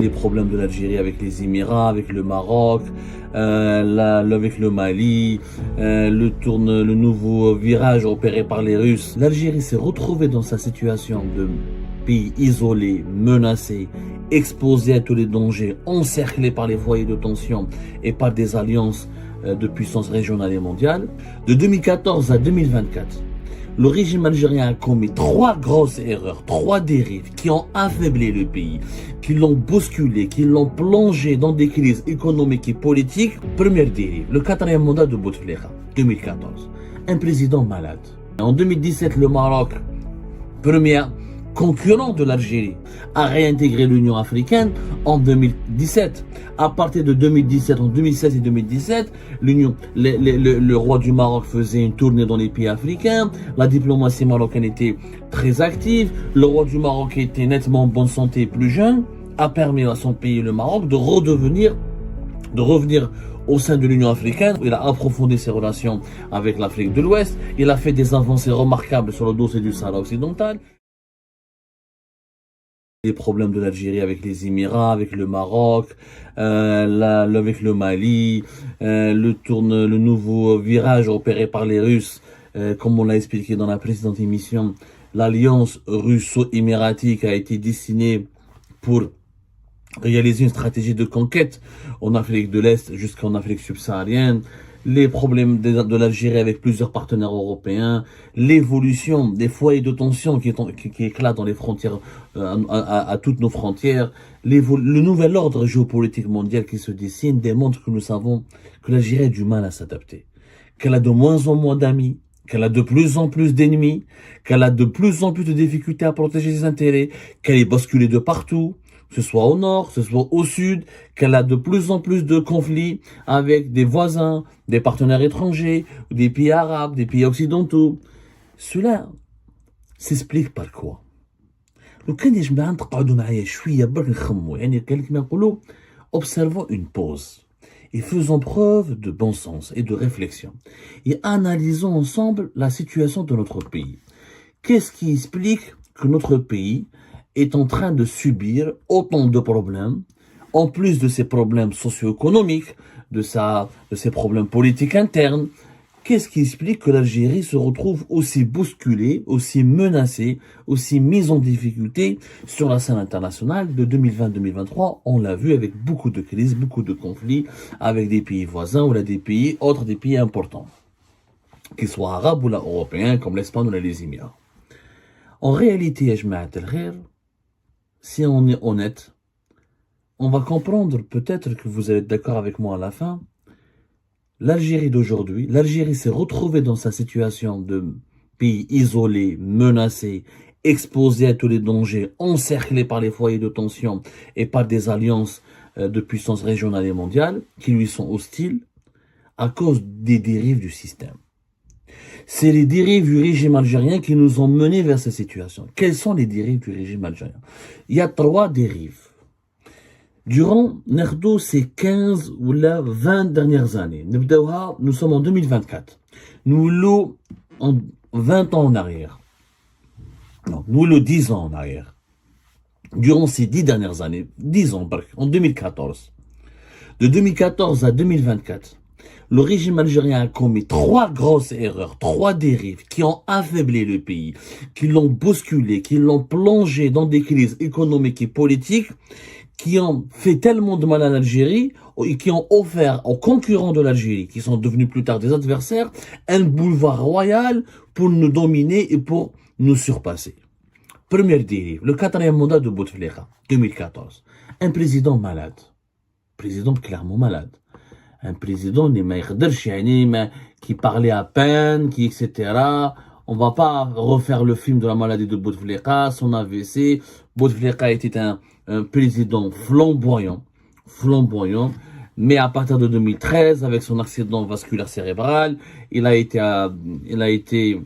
Les problèmes de l'Algérie avec les Émirats, avec le Maroc, avec le Mali, le nouveau virage opéré par les Russes. L'Algérie s'est retrouvée dans sa situation de pays isolé, menacé, exposé à tous les dangers, encerclé par les foyers de tension et par des alliances de puissances régionales et mondiales. De 2014 à 2024, le régime algérien a commis 3 grosses erreurs, 3 dérives qui ont affaibli le pays, qui l'ont bousculé, qui l'ont plongé dans des crises économiques et politiques. Première dérive, le 4e mandat de Bouteflika, 2014. Un président malade. En 2017, le Maroc, premier concurrent de l'Algérie, a réintégré l'Union africaine en 2017. À partir de 2017, en 2016 et 2017, le roi du Maroc faisait une tournée dans les pays africains. La diplomatie marocaine était très active. Le roi du Maroc était nettement en bonne santé, plus jeune, a permis à son pays, le Maroc, de revenir au sein de l'Union africaine. Il a approfondi ses relations avec l'Afrique de l'Ouest. Il a fait des avancées remarquables sur le dossier du Sahara occidental. Les problèmes de l'Algérie avec les Émirats, avec le Maroc, avec le Mali, le nouveau virage opéré par les Russes, comme on l'a expliqué dans la précédente émission. L'alliance russo-émiratique a été dessinée pour réaliser une stratégie de conquête en Afrique de l'Est jusqu'en Afrique subsaharienne. Les problèmes de l'Algérie avec plusieurs partenaires européens, l'évolution des foyers de tension qui éclatent dans les frontières, à toutes nos frontières, le nouvel ordre géopolitique mondial qui se dessine démontre que nous savons que l'Algérie a du mal à s'adapter, qu'elle a de moins en moins d'amis, qu'elle a de plus en plus d'ennemis, qu'elle a de plus en plus de difficultés à protéger ses intérêts, qu'elle est basculée de partout, que ce soit au nord, que ce soit au sud, qu'elle a de plus en plus de conflits avec des voisins, des partenaires étrangers, des pays arabes, des pays occidentaux. Cela s'explique par quoi? لو كان يا جماعة تقعدوا معايا شوية برك نخموا، يعني كما نقولوا observons une pause et faisons preuve de bon sens et de réflexion et analysons ensemble la situation de notre pays. Qu'est-ce qui explique que notre pays est en train de subir autant de problèmes, en plus de ses problèmes socio-économiques, de ses problèmes politiques internes? Qu'est-ce qui explique que l'Algérie se retrouve aussi bousculée, aussi menacée, aussi mise en difficulté sur la scène internationale de 2020-2023? On l'a vu avec beaucoup de crises, beaucoup de conflits avec des pays voisins ou là des pays autres, des pays importants, qu'ils soient arabes ou là européens comme l'Espagne ou là les Émirats. En réalité, ya jma'at al-khair, si on est honnête, on va comprendre, peut-être que vous allez être d'accord avec moi à la fin, l'Algérie d'aujourd'hui, l'Algérie s'est retrouvée dans sa situation de pays isolé, menacé, exposé à tous les dangers, encerclé par les foyers de tension et par des alliances de puissances régionales et mondiales qui lui sont hostiles à cause des dérives du système. C'est les dérives du régime algérien qui nous ont menés vers cette situation. Quelles sont les dérives du régime algérien? Il y a 3 dérives. Durant ces 15 ou 20 dernières années, nous sommes en 2024. Nous l'avons en 20 ans en arrière. Non, nous le 10 ans en arrière. Durant ces 10 dernières années, 10 ans, en 2014. De 2014 à 2024, le régime algérien a commis 3 grosses erreurs, 3 dérives qui ont affaibli le pays, qui l'ont bousculé, qui l'ont plongé dans des crises économiques et politiques, qui ont fait tellement de mal à l'Algérie et qui ont offert aux concurrents de l'Algérie, qui sont devenus plus tard des adversaires, un boulevard royal pour nous dominer et pour nous surpasser. Première dérive, le 4e mandat de Bouteflika, 2014. Un président malade. Président clairement malade. Un président qui parlait à peine, etc. On va pas refaire le film de la maladie de Bouteflika, son AVC. Bouteflika était un président flamboyant, mais à partir de 2013, avec son accident vasculaire cérébral, il a été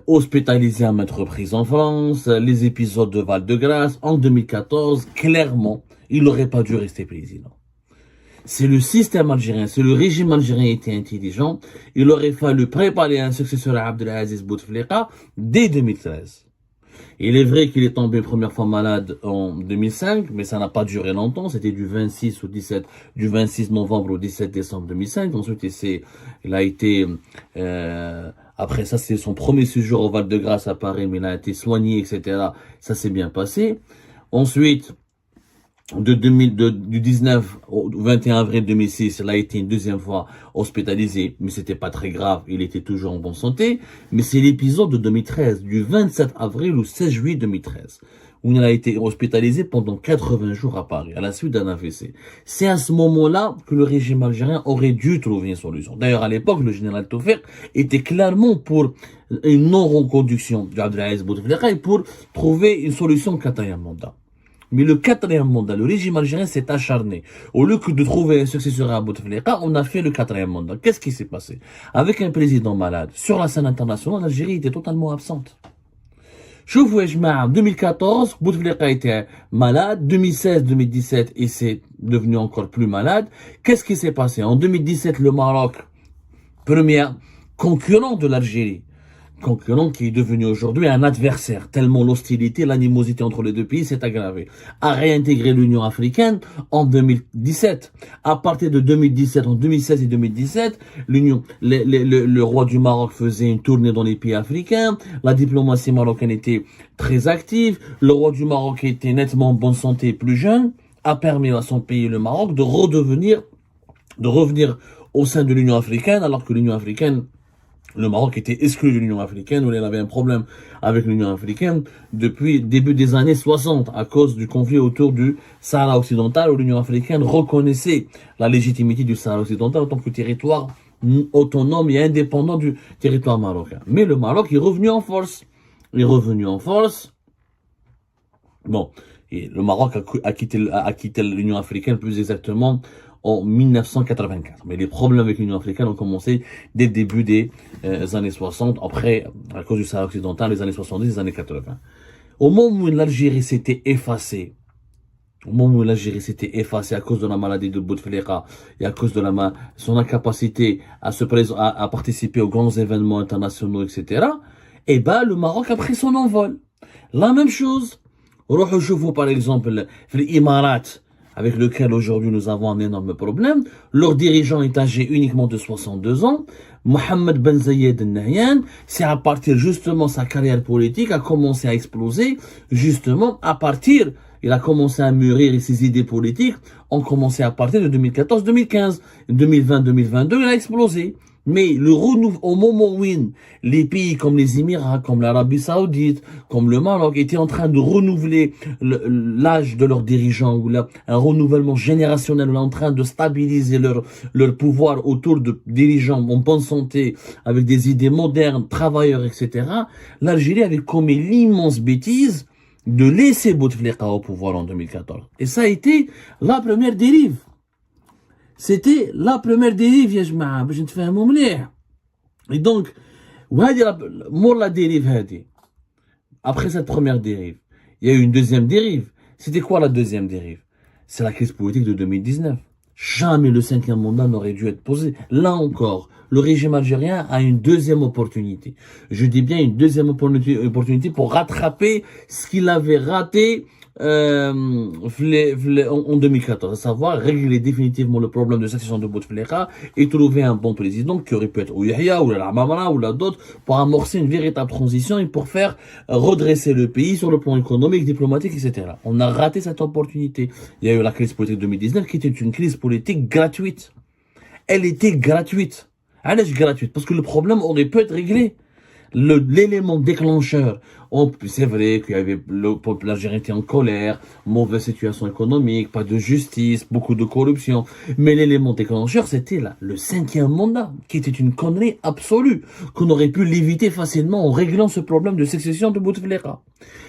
hospitalisé à maintes reprises en France, les épisodes de Val-de-Grâce. En 2014, clairement, il n'aurait pas dû rester président. C'est le système algérien, c'est le régime algérien était intelligent. Il aurait fallu préparer un successeur à Abdelaziz Bouteflika dès 2013. Il est vrai qu'il est tombé une première fois malade en 2005, mais ça n'a pas duré longtemps. C'était du 26 novembre au 17 décembre 2005. Ensuite, il a été, après ça, c'est son premier séjour au Val-de-Grâce à Paris, mais il a été soigné, etc. Ça s'est bien passé. Ensuite, du 19 au 21 avril 2006, il a été une deuxième fois hospitalisé, mais c'était pas très grave, il était toujours en bonne santé. Mais c'est l'épisode de 2013, du 27 avril au 16 juillet 2013, où il a été hospitalisé pendant 80 jours à Paris, à la suite d'un AVC. C'est à ce moment-là que le régime algérien aurait dû trouver une solution. D'ailleurs, à l'époque, le général Tofek était clairement pour une non-reconduction du Abdelaziz Bouteflika et pour trouver une solution quatrième mandat. Mais le quatrième mandat, le régime algérien s'est acharné. Au lieu que de trouver un successeur à Bouteflika, on a fait le quatrième mandat. Qu'est-ce qui s'est passé? Avec un président malade, sur la scène internationale, l'Algérie était totalement absente. Choufou en 2014, Bouteflika était malade. 2016, 2017, il s'est devenu encore plus malade. Qu'est-ce qui s'est passé? En 2017, le Maroc, premier concurrent de l'Algérie, concurrent qui est devenu aujourd'hui un adversaire, tellement l'hostilité, l'animosité entre les deux pays s'est aggravée, a réintégré l'Union africaine en 2017. À partir de 2017, en 2016 et 2017, le roi du Maroc faisait une tournée dans les pays africains, la diplomatie marocaine était très active, le roi du Maroc était nettement en bonne santé, plus jeune, a permis à son pays, le Maroc, de revenir au sein de l'Union africaine, alors que l'Union africaine, le Maroc était exclu de l'Union africaine, où il avait un problème avec l'Union africaine depuis début des années 60, à cause du conflit autour du Sahara occidental, où l'Union africaine reconnaissait la légitimité du Sahara occidental en tant que territoire autonome et indépendant du territoire marocain. Mais le Maroc est revenu en force. Il est revenu en force. Bon, et le Maroc a quitté l'Union africaine plus exactement en 1984. Mais les problèmes avec l'Union africaine ont commencé dès le début des années 60, après, à cause du Sahara occidental, les années 70, les années 80. Au moment où l'Algérie s'était effacée, à cause de la maladie de Bouteflika et à cause de son incapacité à participer aux grands événements internationaux, etc., eh ben, le Maroc a pris son envol. La même chose, par exemple, les Émirats, avec lequel aujourd'hui nous avons un énorme problème. Leur dirigeant est âgé uniquement de 62 ans. Mohamed Ben Zayed Al Nahyan, c'est à partir justement sa carrière politique a commencé à exploser, justement à partir, il a commencé à mûrir et ses idées politiques ont commencé à partir de 2014-2015. 2020-2022, il a explosé. Mais au moment où les pays comme les Émirats, comme l'Arabie Saoudite, comme le Maroc étaient en train de renouveler l'âge de leurs dirigeants, ou un renouvellement générationnel, en train de stabiliser leur pouvoir autour de dirigeants en bonne santé, avec des idées modernes, travailleurs, etc., l'Algérie avait commis l'immense bêtise de laisser Bouteflika au pouvoir en 2014. Et ça a été la première dérive. C'était la première dérive, يا جماعة, باش نتفاهموا مليح. Et donc, la dérive هذه. Après cette première dérive, il y a eu une deuxième dérive. C'était quoi la deuxième dérive? C'est la crise politique de 2019. Jamais le cinquième mandat n'aurait dû être posé. Là encore, le régime algérien a une deuxième opportunité. Je dis bien une deuxième opportunité pour rattraper ce qu'il avait raté en 2014, à savoir régler définitivement le problème de succession de Bouteflika et trouver un bon président qui aurait pu être ou Yahya ou la Mamara ou d'autres pour amorcer une véritable transition et pour faire redresser le pays sur le plan économique, diplomatique, etc. On a raté cette opportunité. Il y a eu la crise politique 2019 qui était une crise politique gratuite. Elle était gratuite. Elle est gratuite parce que le problème aurait pu être réglé. L'élément déclencheur, c'est vrai qu'il y avait le peuple algérien était en colère, mauvaise situation économique, pas de justice, beaucoup de corruption, mais l'élément déclencheur c'était là, le cinquième mandat, qui était une connerie absolue, qu'on aurait pu l'éviter facilement en réglant ce problème de succession de Bouteflika.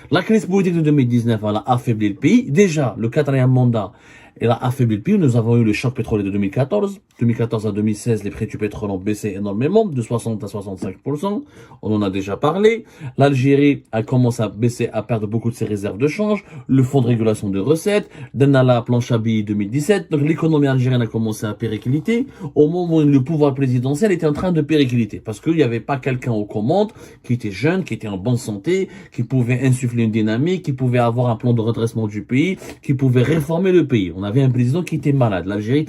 La crise politique de 2019, elle a affaibli le pays. Déjà, le quatrième mandat, elle a affaibli le pays. Nous avons eu le choc pétrolier de 2014, 2014 à 2016, les prix du pétrole ont baissé énormément, de 60 à 65%. On en a déjà parlé. L'Algérie a commencé à baisser, à perdre beaucoup de ses réserves de change. Le fonds de régulation de recettes, Denala, planche à billets 2017. Donc l'économie algérienne a commencé à péricliter au moment où le pouvoir présidentiel était en train de péricliter. Parce qu'il n'y avait pas quelqu'un aux commandes qui était jeune, qui était en bonne santé, qui pouvait insuffler une dynamique, qui pouvait avoir un plan de redressement du pays, qui pouvait réformer le pays. On avait un président qui était malade. L'Algérie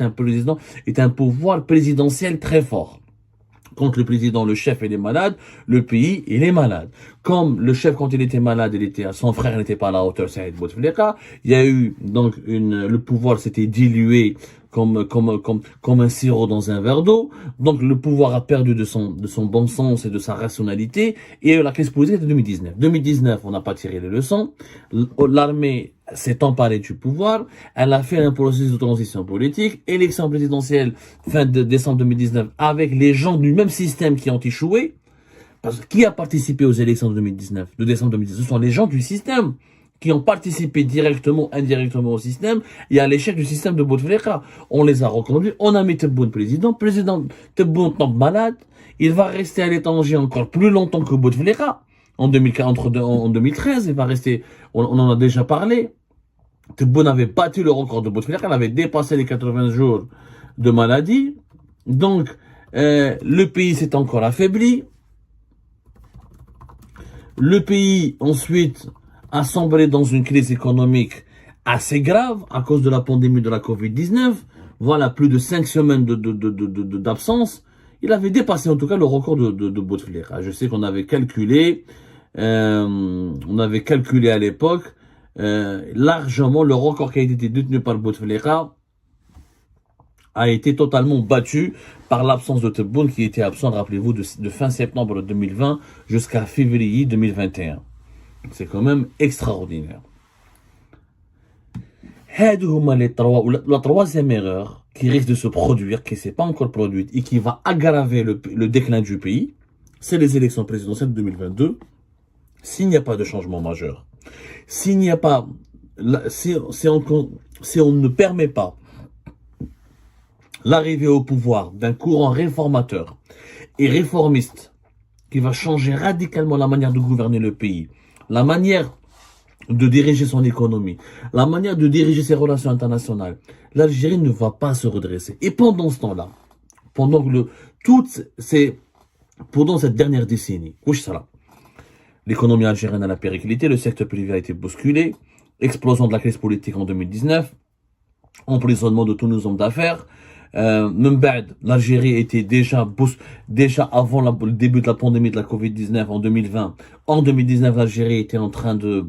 est un pouvoir présidentiel très fort. Quand le président, le chef, il est malade, le pays, il est malade. Comme le chef, quand il était malade, son frère n'était pas à la hauteur, Saïd Bouteflika. Il y a eu, donc, le pouvoir s'était dilué comme un sirop dans un verre d'eau. Donc, le pouvoir a perdu de son bon sens et de sa rationalité. Et la crise politique de 2019. 2019, on n'a pas tiré les leçons. L'armée s'est emparée du pouvoir. Elle a fait un processus de transition politique. Élection présidentielle fin de décembre 2019 avec les gens du même système qui ont échoué. Parce que qui a participé aux élections de 2019, de décembre 2019? Ce sont les gens du système qui ont participé directement, indirectement au système, et à l'échec du système de Bouteflika. On les a reconduits, on a mis Tebboune président Tebboune tombe malade, il va rester à l'étranger encore plus longtemps que Bouteflika. En 2013, il va rester, on en a déjà parlé. Tebboune avait battu le record de Bouteflika, elle avait dépassé les 80 jours de maladie. Donc, le pays s'est encore affaibli. Le pays, ensuite, a sombré dans une crise économique assez grave à cause de la pandémie de la Covid-19. Voilà, plus de 5 semaines d'absence. Il avait dépassé en tout cas le record de Bouteflika. Je sais qu'on avait calculé, à l'époque, largement le record qui a été détenu par Bouteflika a été totalement battu par l'absence de Tebboune qui était absent, rappelez-vous, de fin septembre 2020 jusqu'à février 2021. C'est quand même extraordinaire. La troisième erreur qui risque de se produire, qui ne s'est pas encore produite et qui va aggraver le déclin du pays, c'est les élections présidentielles de 2022. S'il n'y a pas de changement majeur, s'il n'y a pas, si on ne permet pas l'arrivée au pouvoir d'un courant réformateur et réformiste qui va changer radicalement la manière de gouverner le pays, la manière de diriger son économie, la manière de diriger ses relations internationales, l'Algérie ne va pas se redresser. Et pendant ce temps-là, pendant cette dernière décennie, l'économie algérienne a la périclité, le secteur privé a été bousculé, explosion de la crise politique en 2019, emprisonnement de tous nos hommes d'affaires. L'Algérie était déjà avant le début de la pandémie de la Covid-19 en 2020. En 2019, l'Algérie était en train de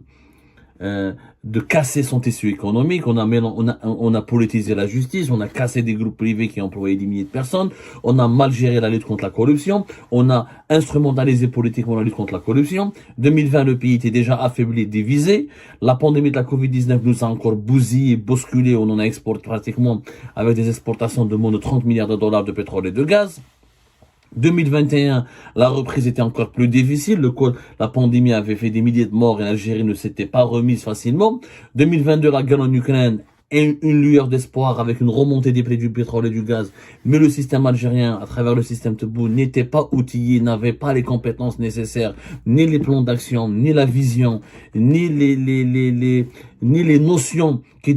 casser son tissu économique. On a politisé la justice, on a cassé des groupes privés qui employaient des milliers de personnes, on a mal géré la lutte contre la corruption, on a instrumentalisé politiquement la lutte contre la corruption. 2020, le pays était déjà affaibli, divisé. La pandémie de la Covid-19 nous a encore bousillé, bousculé. On en a exporté pratiquement avec des exportations de moins de 30 milliards de dollars de pétrole et de gaz. 2021, la reprise était encore plus difficile. La pandémie avait fait des milliers de morts et l'Algérie ne s'était pas remise facilement. 2022, la guerre en Ukraine et une lueur d'espoir avec une remontée des prix du pétrole et du gaz. Mais le système algérien, à travers le système Tebboune, n'était pas outillé, n'avait pas les compétences nécessaires, ni les plans d'action, ni la vision, ni les notions qui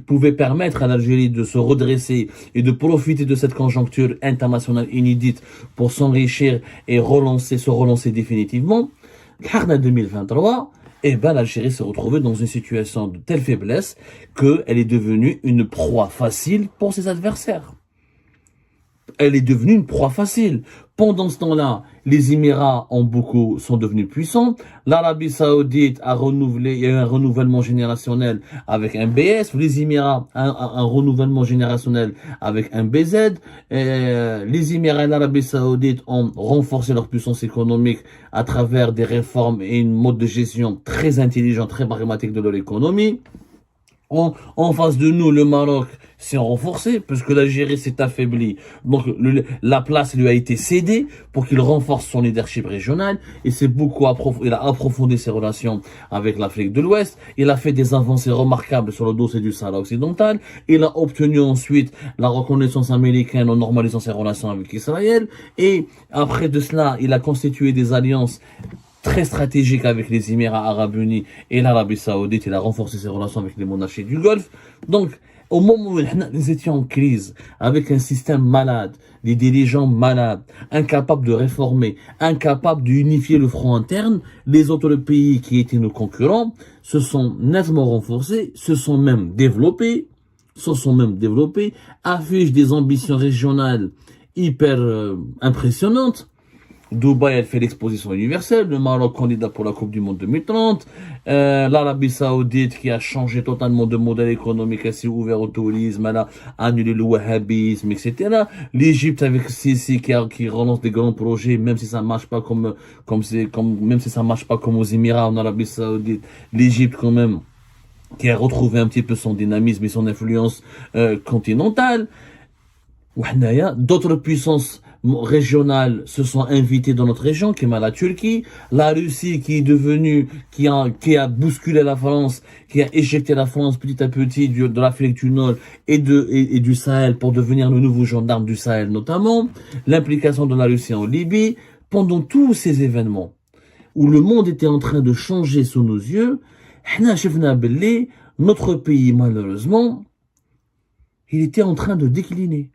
pouvaient permettre à l'Algérie de se redresser et de profiter de cette conjoncture internationale inédite pour s'enrichir et se relancer définitivement. En 2023, l'Algérie s'est retrouvée dans une situation de telle faiblesse qu'elle est devenue une proie facile pour ses adversaires. Elle est devenue une proie facile. Pendant ce temps-là, les Émirats sont devenus puissants. L'Arabie Saoudite a renouvelé, il y a eu un renouvellement générationnel avec un BS. Les Émirats, un renouvellement générationnel avec un BZ. Les Émirats et l'Arabie Saoudite ont renforcé leur puissance économique à travers des réformes et une mode de gestion très intelligent, très pragmatique de leur économie. En face de nous, le Maroc s'est renforcé, parce que l'Algérie s'est affaiblie. Donc, la place lui a été cédée pour qu'il renforce son leadership régional. Et c'est beaucoup il a approfondi ses relations avec l'Afrique de l'Ouest. Il a fait des avancées remarquables sur le dossier du Sahara occidental. Il a obtenu ensuite la reconnaissance américaine en normalisant ses relations avec Israël. Et après de cela, il a constitué des alliances très stratégique avec les Émirats Arabes Unis et l'Arabie Saoudite. Il a renforcé ses relations avec les monarchies du Golfe. Donc, au moment où nous étions en crise, avec un système malade, des dirigeants malades, incapables de réformer, incapables d'unifier le front interne, les autres pays qui étaient nos concurrents se sont nettement renforcés, se sont même développés, affichent des ambitions régionales hyper impressionnantes. Dubaï, elle fait l'exposition universelle, le Maroc candidat pour la Coupe du Monde 2030, l'Arabie Saoudite qui a changé totalement de modèle économique, elle s'est ouvert au tourisme, elle a annulé le wahhabisme, etc. L'Égypte avec Sisi qui relance des grands projets, même si ça marche pas même si ça marche pas comme aux Émirats, en Arabie Saoudite, l'Égypte quand même, qui a retrouvé un petit peu son dynamisme et son influence continentale. D'autres puissances régionales se sont invitées dans notre région, qui est la Turquie, la Russie qui est devenue, qui a bousculé la France, qui a éjecté la France petit à petit de l'Afrique du Nord et du Sahel pour devenir le nouveau gendarme du Sahel notamment, l'implication de la Russie en Libye. Pendant tous ces événements où le monde était en train de changer sous nos yeux, notre pays malheureusement, il était en train de décliner.